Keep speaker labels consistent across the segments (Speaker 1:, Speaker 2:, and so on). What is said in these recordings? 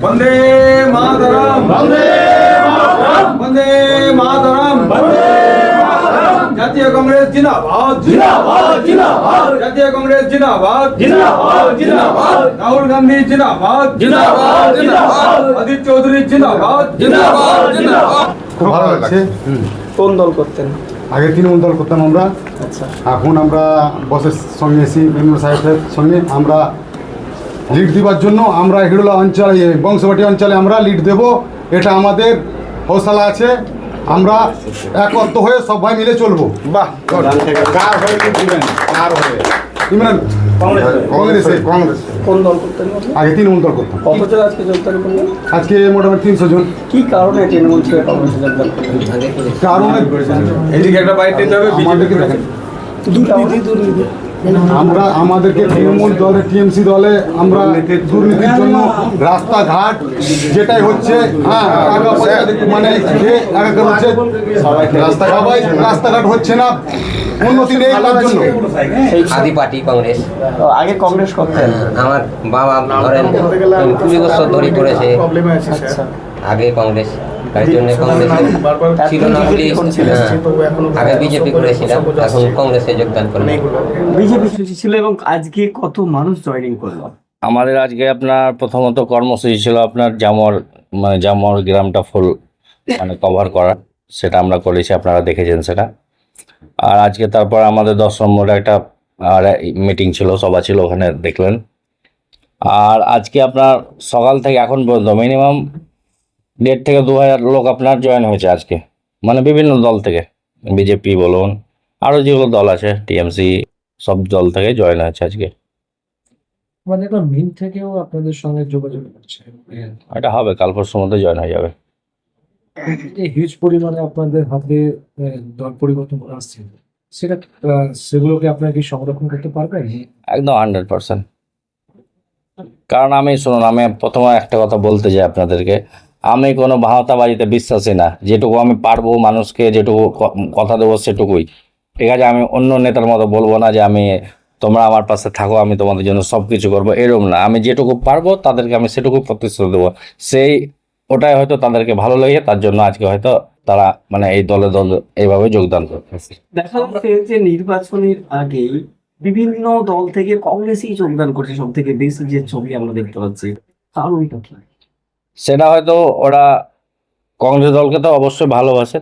Speaker 1: वंदे मातरम वंदे मातरम वंदे मातरम वंदे मातरम जातीय कांग्रेस जिंदाबाद जिंदाबाद जिंदाबाद जातीय कांग्रेस जिंदाबाद जिंदाबाद जिंदाबाद राहुल गांधी जिंदाबाद जिंदाबाद जिंदाबाद अदित चौधरी जिंदाबाद जिंदाबाद जिंदाबाद
Speaker 2: খুব ভালো লাগছে।
Speaker 3: কোন দল করতেন?
Speaker 2: আগে তৃণমূল দল করতাম আমরা,
Speaker 3: আচ্ছা,
Speaker 2: এখন আমরা বসের সঙ্গে এসি বিভিন্ন সাহেবের সঙ্গে আমরা লিড দেওয়ার জন্য আমরা হিড়োলা অঞ্চলে বংশবাটি অঞ্চলে আমরা লিড দেব, এটা আমাদের হৌসলা আছে। আমরা একত্র হয়ে সবাই মিলে চলবো।
Speaker 4: বাহ, কার হয়ে কি দিবেন? কার হয়ে?
Speaker 2: ইমরান কংগ্রেসে কংগ্রেস
Speaker 3: কোন দল করতেন আপনি?
Speaker 2: আগে তৃণমূল দল করতাম।
Speaker 3: কতজন আজকে যোগদান করলেন?
Speaker 2: আজকে মোটামুটি 300 জন।
Speaker 3: কি কারণে তৃণমূল ছেড়ে কংগ্রেসে যোগদান করলেন?
Speaker 2: কারণ
Speaker 1: এদিকে একটা বাইট নিতে হবে
Speaker 2: আমাদেরকে দেখেন, আমরা আমাদেরকে তৃণমূল দলে টিএমসি দলে আমরা দুর্নীতির জন্য রাস্তাঘাট যেটাই হচ্ছে, হ্যাঁ টাকা পয়সা মানে যে একাকার হচ্ছে, রাস্তাঘাট হচ্ছে না, উন্নতি নেই, তার জন্য
Speaker 5: আদি পার্টি কংগ্রেস।
Speaker 3: তো আগে কংগ্রেস করতেন?
Speaker 5: আমার বাবা ধরেন 20 বছর ধরে করেছে
Speaker 3: আচ্ছা,
Speaker 5: আগে কংগ্রেস, তার জন্য কংগ্রেস ছিল না বলে আগে বিজেপি করেছিলাম, এখন কংগ্রেসে যোগদান করলাম।
Speaker 3: বিজেপি ছিল এবং আজকে কত মানুষ জয়েনিং করলো?
Speaker 6: আমাদের আজকে আপনার প্রথমত কর্মসূচি ছিল আপনার জামর গ্রামটা ফুল কভার করা, সেটা আমরা করেছি, আপনারা দেখেছেন সেটা। আর আজকে তারপর আমাদের 10 নম্বরে একটা মিটিং ছিল, সভা ছিল, ওখানে দেখলেন। আর আজকে আপনার সকাল থেকে এখন পর্যন্ত মিনিমাম 1,500 থেকে 2,000 লোক আপনার জয়েন হয়েছে আজকে, বিভিন্ন দল থেকে, বিজেপি বলুন, আরও যেগুলো দল আছে টিএমসি, সব দল থেকে জয়েন হয়েছে আজকে।
Speaker 7: এখন মিন থেকেও আপনাদের সঙ্গে যোগাযোগ করছে,
Speaker 6: এটা হবে কাল পরশুর মধ্যে জয়েন হয়ে যাবে।
Speaker 7: এই হিউজ পরিমাণে আপনাদের হাতে দল পরিবর্তন আসছে, সেগুলোকে আপনারা কি সংরক্ষণ করতে পারবেন?
Speaker 6: একদম 100%। কারণ শুনুন, আমি প্রথমে একটা কথা বলতে চাই আপনাদেরকে, আমি কোনো ভাওতাবাজিতে বিশ্বাসী না। যেটুকু আমি পারবো মানুষকে, যেটুকু কথা দেবো সেটুকুই, ঠিক আছে? আমি অন্য নেতার মতো বলবো না যে তোমরা আমার পাশে থাকো, আমি তোমাদের জন্য সব কিছু করবো, এরকম না। আমি যেটুকু পারবো তাদেরকে আমি সেটুকু প্রতিশ্রুতি দেবো, ওটাই হয়তো তাদেরকে ভালো লাগে, তার জন্য আজকে হয়তো তারা এই দলে এইভাবে যোগদান করতেছে।
Speaker 3: দেখা যাচ্ছে যে নির্বাচনের আগেই বিভিন্ন দল থেকে কংগ্রেসই যোগদান করছে সব থেকে বেশি, যে ছবি আমরা দেখতে পাচ্ছি, কারণটা কি?
Speaker 6: সেটা হয়তো ওরা কংগ্রেস দলকে তো অবশ্যই ভালোবাসে,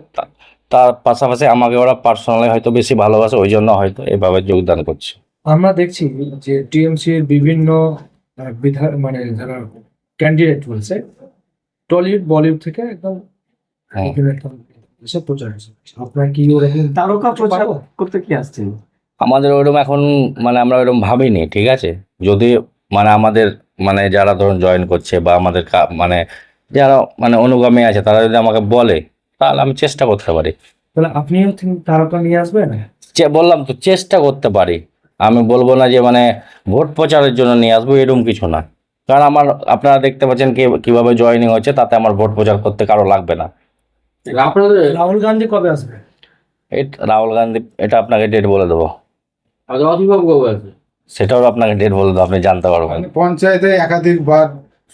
Speaker 6: তার পাশাপাশি আমাকে ওরা পার্সোনালি হয়তো বেশি ভালোবাসে, ওই জন্য হয়তো এভাবে যোগদান করছে।
Speaker 7: আমরা দেখছি যে টিএমসির বিভিন্ন যারা ক্যান্ডিডেট বলছে, টলিউড বলিউড থেকে একদম প্রচার হচ্ছে। আপনার কি ওরকম
Speaker 3: তারকা প্রচার করতে কি আসছেন?
Speaker 6: আমাদের ওইরকম এখন আমরা ওইরকম ভাবিনি, ঠিক আছে? যদি আমাদের যারা ধরুন জয়েন করছে বা আমাদের যারা অনুগামী আছে, তারা যদি আমাকে বলে, তাহলে আমি চেষ্টা করতে পারি।
Speaker 7: তাহলে আপনিও তারকা নিয়ে আসবেন?
Speaker 6: বললাম তো, চেষ্টা করতে পারি। আমি বলবো না যে ভোট প্রচারের জন্য নিয়ে আসবো, এরকম কিছু না। কারণ আপনারা দেখতে পাচ্ছেন কিভাবে জয়েনিং হচ্ছে, তাতে আমার ভোট প্রচার করতে কারো লাগবে না।
Speaker 7: আপনাদের রাহুল গান্ধী কবে আসবে?
Speaker 6: রাহুল গান্ধী, এটা আপনাকে ডেট বলে দেবো, সেটাও আপনাকে ডেট বলে দেবো, আপনি জানতে পারবেন।
Speaker 4: পঞ্চায়েতে একাধিকবার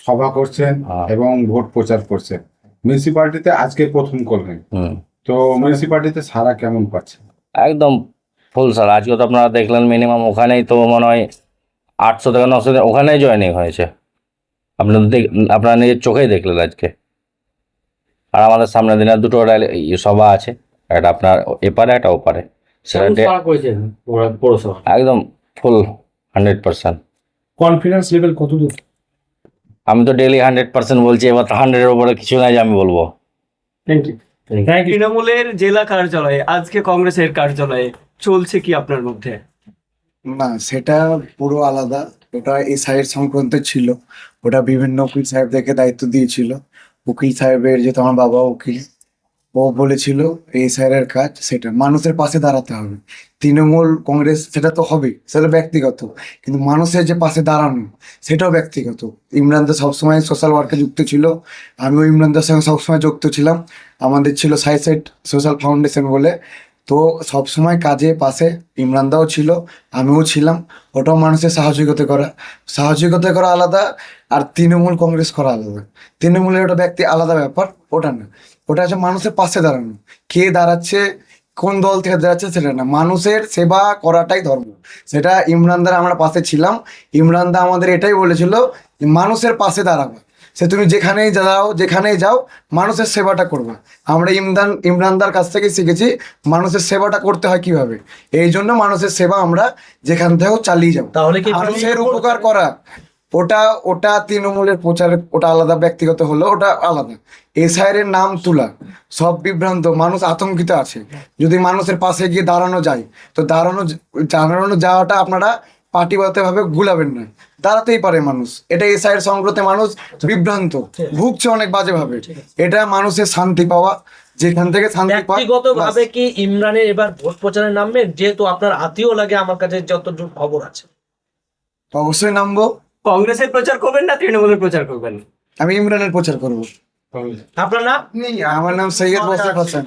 Speaker 4: সভা করছেন এবং ভোট প্রচার করছেন, মিউনিসিপালিটিতে আজকে প্রথম করলেন, তো মিউনিসিপালিটিতে সারা কেমন পাচ্ছেন?
Speaker 6: একদম ফুল স্যার। আজকে তো আপনারা দেখলেন, মিনিমাম ওখানেই তো মনে হয় 800 থেকে 900 ওখানেই জয়েনিং হয়েছে। আপনারা নিজের চোখেই দেখলেন আজকে। আর আমাদের সামনের দিনে 2টো সভা আছে, একটা আপনার এপারে, একটা ওপারে। সেটা একদম ফুল 100%।
Speaker 7: কনফিডেন্স লেভেল কতদূর?
Speaker 6: আমি তো ডেইলি 100% বলছি, এবার 100-এর উপরে কিছু নাই যে আমি বলবো।
Speaker 3: Thank you. তৃণমূলের জেলা কার্যালয়ে আজকে কংগ্রেসের কার্যালয়ে চলছে কি আপনার মধ্যে?
Speaker 8: না, সেটা পুরো আলাদা। ওটা এই সাইড সংক্রান্ত ছিল, ওটা বিভিন্ন উকিল সাহেবদেরকে দায়িত্ব দিয়েছিল। উকিল সাহেবের, যেহেতু আমার বাবা উকিল, ও বলেছিল এই স্যারের কাজ সেটা মানুষের পাশে দাঁড়াতে হবে। তৃণমূল কংগ্রেস সেটা তো হবে, সেটা ব্যক্তিগত, কিন্তু মানুষের যে পাশে দাঁড়ানো সেটাও ব্যক্তিগত। ইমরান দা সবসময় সোশ্যাল ওয়ার্কে যুক্ত ছিল, আমিও ইমরানদার সঙ্গে সবসময় যুক্ত ছিলাম। আমাদের ছিল সাইসাইড সোশ্যাল ফাউন্ডেশন বলে, তো সবসময় কাজে পাশে ইমরানদাও ছিল, আমিও ছিলাম। ওটাও মানুষের সাহসিকতা করা আলাদা, আর তৃণমূল কংগ্রেস করা আলাদা। তৃণমূলের ওটা ব্যক্তি আলাদা ব্যাপার, ওটা না, ওটা হচ্ছে মানুষের পাশে দাঁড়ানো। কে দাঁড়াচ্ছে, কোন দল থেকে দাঁড়াচ্ছে সেটা না, মানুষের সেবা করাটাই ধর্ম। সেটা ইমরানদার আমরা পাশে ছিলাম, ইমরানদা আমাদের এটাই বলেছিল যে মানুষের পাশে দাঁড়াবে, সে তুমি যেখানেই যাও মানুষের সেবাটা করবে। আমরা ইমরানদার কাছ থেকে শিখেছি মানুষের সেবাটা করতে হয় কিভাবে। এই জন্য মানুষের সেবা আমরা যেখান থেকেও চালিয়ে যাবো।
Speaker 9: তাহলে কি
Speaker 8: মানুষের উপকার করা ওটা তৃণমূলের প্রচারে ওটা আলাদা, ব্যক্তিগত হলো ওটা আলাদা। এসআইয়ের নাম তোলা সব বিভ্রান্ত, মানুষ আতঙ্কিত আছে। যদি মানুষের পাশে গিয়ে দাঁড়ানো যায় তো দাঁড়ানো যাওয়াটা আপনারা পার্টিগতভাবে গুলাবেন না, দাঁড়াতেই পারে মানুষ। এটা এসআইয়ের সংক্রান্তে মানুষ বিভ্রান্ত ভুগছে অনেক বাজেভাবে। এটা মানুষের শান্তি পাওয়া, যেখান থেকে শান্তি পাওয়া।
Speaker 9: ব্যক্তিগত ভাবে কি ইমরানের এবার ভোট প্রচারে নামবেন? যেহেতু আপনার আত্মীয় লাগে, আমার কাছে যতটুকু খবর আছে।
Speaker 8: অবশ্যই নামবো।
Speaker 3: কংগ্রেসের প্রচার করবেন না তৃণমূলের প্রচার করবেন?
Speaker 8: আমি ইমরানের প্রচার করবো।
Speaker 9: আপনার নাম?
Speaker 8: আমার নাম সৈয়দ মোশাররফ হোসেন।